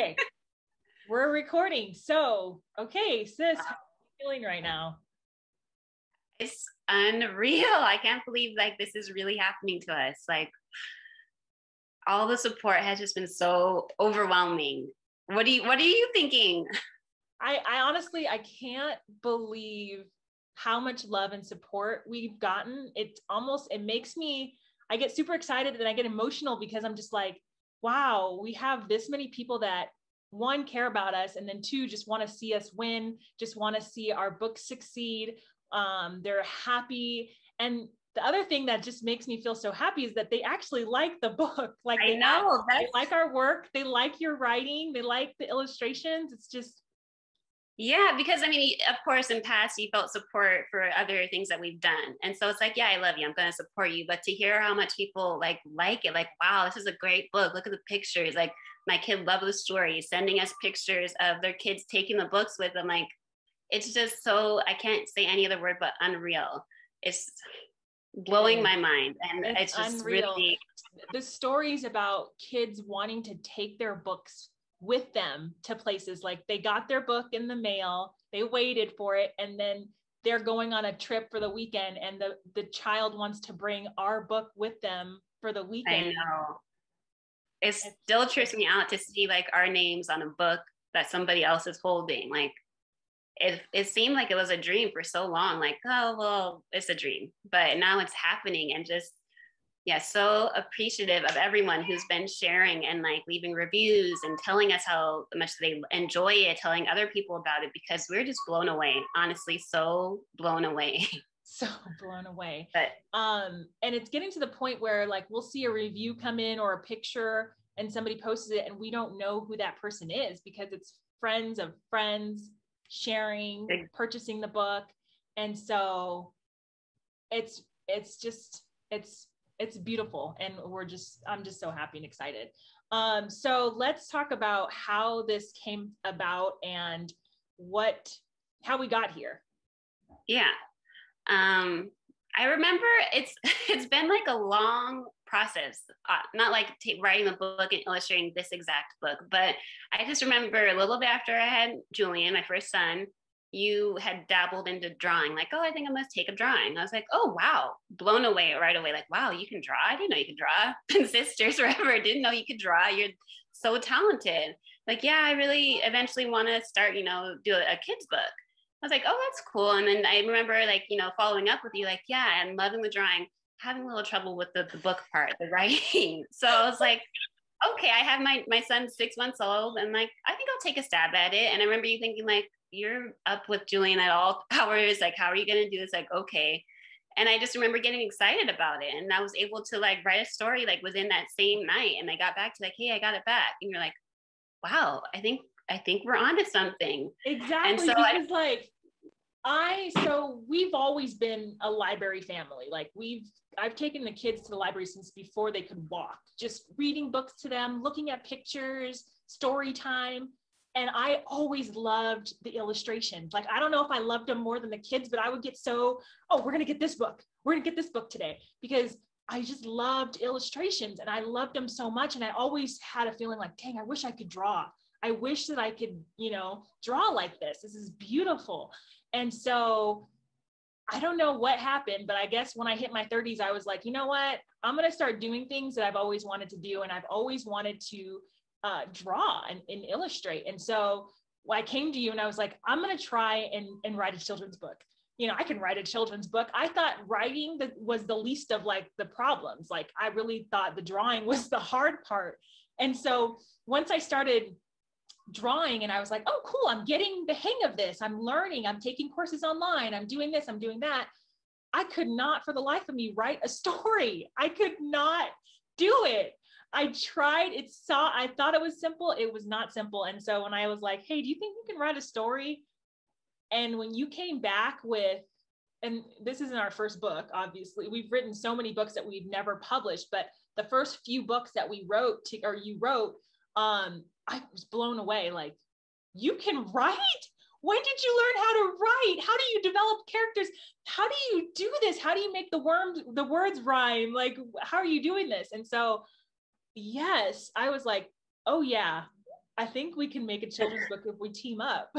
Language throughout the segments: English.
Okay, we're recording. So, okay, sis, how are you feeling right now? It's unreal. I can't believe like this is really happening to us. Like all the support has just been so overwhelming. What are you thinking? I honestly, I can't believe how much love and support we've gotten. It makes me, I get super excited and I get emotional because I'm just like, wow, we have this many people that one, care about us, and then two, just want to see us win, just want to see our book succeed. They're happy. And the other thing that just makes me feel so happy is that they actually like the book. Like I know they that's like our work. They like your writing. They like the illustrations. It's just, yeah, because I mean, of course, in past you felt support for other things that we've done. And so it's like, yeah, I love you. I'm gonna support you. But to hear how much people like it, like, wow, this is a great book. Look at the pictures. Like my kid loved the story, sending us pictures of their kids taking the books with them. Like it's just so I can't say any other word but unreal. It's it blowing is. my mind. And It's it's just unreal. really, The stories about kids wanting to take their books with them to places, like they got their book in the mail, they waited for it, and then they're going on a trip for the weekend, and the child wants to bring our book with them for the I weekend. know. It It's still trips me out to see like our names on a book that somebody else is holding. Like it seemed like it was a dream for so long. Like, oh well, it's a dream. But now it's happening and just yeah, so appreciative of everyone who's been sharing and like leaving reviews and telling us how much they enjoy it, telling other people about it because we're just blown away. Honestly, so blown away. so blown away. But And it's getting to the point where like we'll see a review come in or a picture and somebody posts it and we don't know who that person is because it's friends of friends sharing, purchasing the book. And so it's just it's beautiful, and I'm just so happy and excited. So let's talk about how this came about and what how we got here. yeah, I remember it's been like a long process, not like writing the book and illustrating this exact book, but I just remember a little bit after I had Julian, my first son, you had dabbled into drawing, like, oh, I think I must take a drawing. I was like, oh wow, blown away right away, like, wow, you can draw. I didn't know you could draw. And sisters forever didn't know you could draw. You're so talented. Like, yeah, I really eventually want to start, do a kid's book. I was like, oh, that's cool. And then I remember like, following up with you, like, yeah, I'm loving the drawing, having a little trouble with the book part, the writing. So I was like, okay, I have my son 6 months old and like, I think I'll take a stab at it. And I remember you thinking like, you're up with Julian at all hours. Like, how are you going to do this? Like, okay. And I just remember getting excited about it. And I was able to like write a story like within that same night. And I got back to like, hey, I got it back. And you're like, wow, I think we're onto something. And Exactly, so because like so we've always been a library family. Like I've taken the kids to the library since before they could walk, just reading books to them, looking at pictures, story time. And I always loved the illustrations. Like, I don't know if I loved them more than the kids, but I would get so, oh, we're going to get this book. We're going to get this book today because I just loved illustrations and I loved them so much. And I always had a feeling like, dang, I wish I could draw. I wish that I could, draw like this. This is beautiful. And so I don't know what happened, but I guess when I hit my 30s, I was like, you know what? I'm going to start doing things that I've always wanted to do. And I've always wanted to draw and illustrate. And so I came to you and I was like, I'm going to try and write a children's book. I can write a children's book. I thought writing was the least of like the problems. Like I really thought the drawing was the hard part. And so once I started drawing and I was like, oh, cool, I'm getting the hang of this. I'm learning, I'm taking courses online, I'm doing this, I'm doing that. I could not for the life of me write a story. I could not do it. I tried, I thought it was simple. It was not simple. And so when I was like, hey, do you think you can write a story? And when you came back with, and this isn't our first book, obviously, we've written so many books that we've never published, but the first few books that we wrote or you wrote, I was blown away. Like, you can write? When did you learn how to write? How do you develop characters? How do you do this? How do you make the words rhyme? Like, how are you doing this? And so, yes, I was like, oh yeah, I think we can make a children's book if we team up.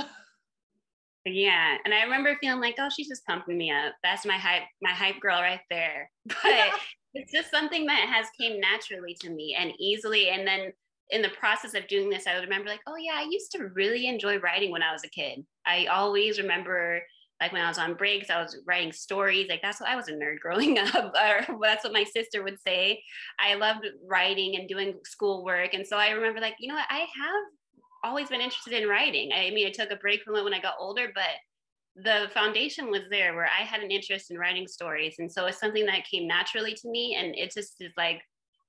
Yeah. And I remember feeling like, oh, she's just pumping me up. That's my hype girl right there. But it's just something that has came naturally to me and easily. And then in the process of doing this, I would remember like, oh yeah, I used to really enjoy writing when I was a kid. I always remember like when I was on breaks, I was writing stories. Like that's what I was a nerd growing up, or that's what my sister would say. I loved writing and doing schoolwork. And so I remember like, you know what, I have always been interested in writing. I mean, I took a break from it when I got older, but the foundation was there where I had an interest in writing stories. And so it's something that came naturally to me. And it just is like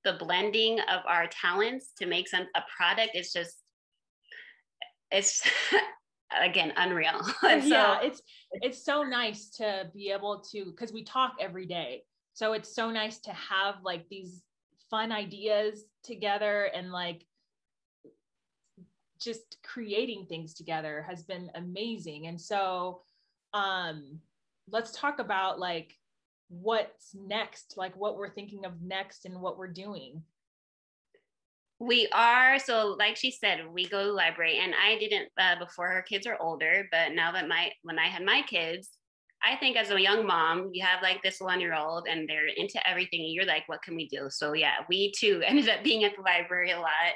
the blending of our talents to make a product. It's again, unreal. Yeah, it's so nice to be able to, because we talk every day. So it's so nice to have like these fun ideas together, and like just creating things together has been amazing. And so let's talk about like what's next, like what we're thinking of next and what we're doing. We are, so like she said, we go to the library, and I didn't before her kids are older, but now that when I had my kids, I think as a young mom, you have like this 1-year-old and they're into everything, and you're like, what can we do? So yeah, we too ended up being at the library a lot.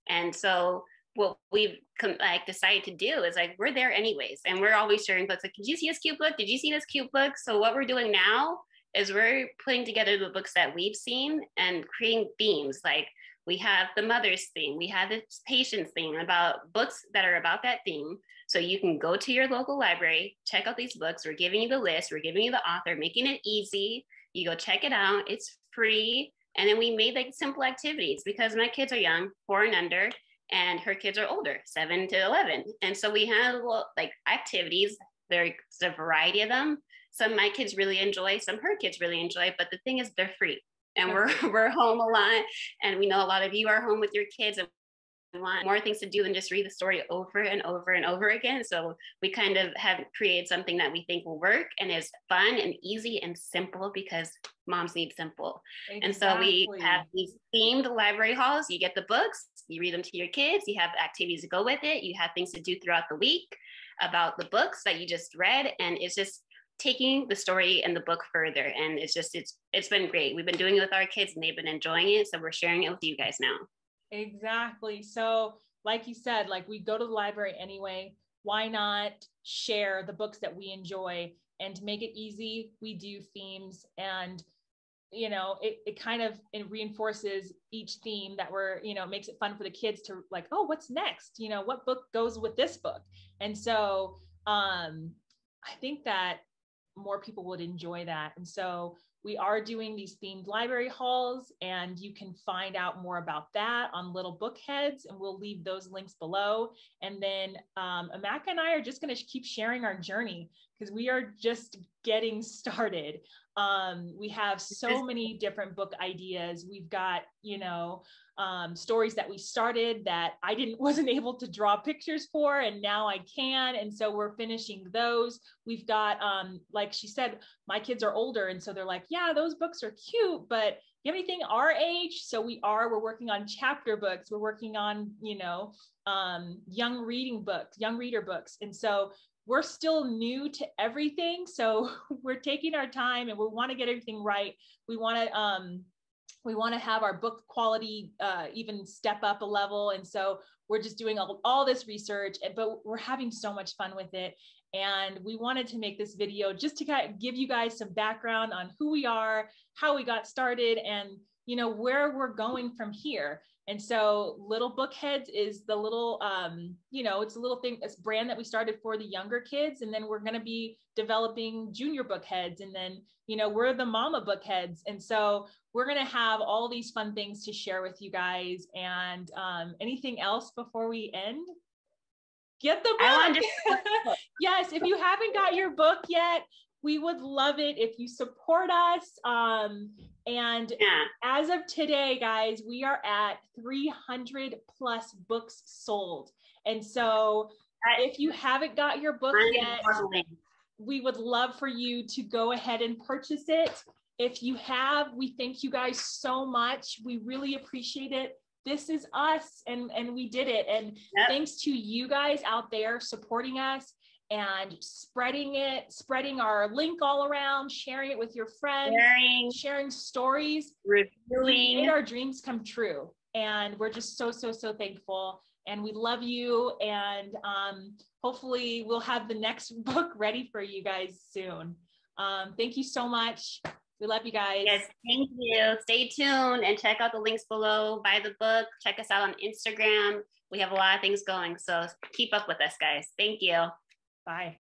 And so what we've like decided to do is like, we're there anyways, and we're always sharing books. Like, did you see this cute book? Did you see this cute book? So what we're doing now is we're putting together the books that we've seen and creating themes. Like we have the mother's theme, we have this patient's theme, about books that are about that theme. So you can go to your local library, check out these books. We're giving you the list, we're giving you the author, making it easy. You go check it out, it's free. And then we made like simple activities because my kids are young, 4 and under, and her kids are older, 7 to 11. And so we have like activities. There's a variety of them. Some my kids really enjoy, some her kids really enjoy, but the thing is they're free. And we're home a lot. And we know a lot of you are home with your kids and want more things to do than just read the story over and over and over again. So we kind of have created something that we think will work and is fun and easy and simple, because moms need simple. Exactly. And so we have these themed library halls. You get the books, you read them to your kids, you have activities to go with it, you have things to do throughout the week about the books that you just read. And it's just taking the story and the book further. And it's been great. We've been doing it with our kids and they've been enjoying it. So we're sharing it with you guys now. Exactly. So like you said, like we go to the library anyway, why not share the books that we enjoy? And to make it easy, we do themes, and you know, it kind of reinforces each theme that we're, you know, makes it fun for the kids to like, oh, what's next? You know, what book goes with this book? And so I think that more people would enjoy that. And so we are doing these themed library hauls, and you can find out more about that on Littlebookheads, and we'll leave those links below. And then Amaka and I are just going to keep sharing our journey, because we are just getting started. We have so many different book ideas. We've got, you know, stories that we started that I wasn't able to draw pictures for, and now I can. And so we're finishing those. We've got, like she said, my kids are older. And so they're like, yeah, those books are cute, but do you have anything our age? So we're working on chapter books. We're working on, you know, young reader books. And so we're still new to everything. So we're taking our time, and we want to get everything right. We want to have our book quality even step up a level. And so we're just doing all this research, but we're having so much fun with it. And we wanted to make this video just to kind of give you guys some background on who we are, how we got started, and you know, where we're going from here. And so Littlebookheads is the little, you know, it's a little thing, it's brand that we started for the younger kids. And then we're going to be developing junior bookheads. And then, you know, we're the Mamabookheads. And so we're going to have all these fun things to share with you guys. And anything else before we end? Get the book. Yes, if you haven't got your book yet, we would love it if you support us. And as of today, guys, we are at 300 plus books sold. And so if you haven't got your book yet, we would love for you to go ahead and purchase it. If you have, we thank you guys so much. We really appreciate it. this is us, and we did it. And thanks to you guys out there supporting us and spreading our link all around, sharing it with your friends, sharing stories, reviewing. We made our dreams come true. And we're just so thankful. And we love you. And hopefully we'll have the next book ready for you guys soon. Thank you so much. We love you guys. Yes, thank you. Stay tuned and check out the links below. Buy the book. Check us out on Instagram. We have a lot of things going. So keep up with us, guys. Thank you. Bye.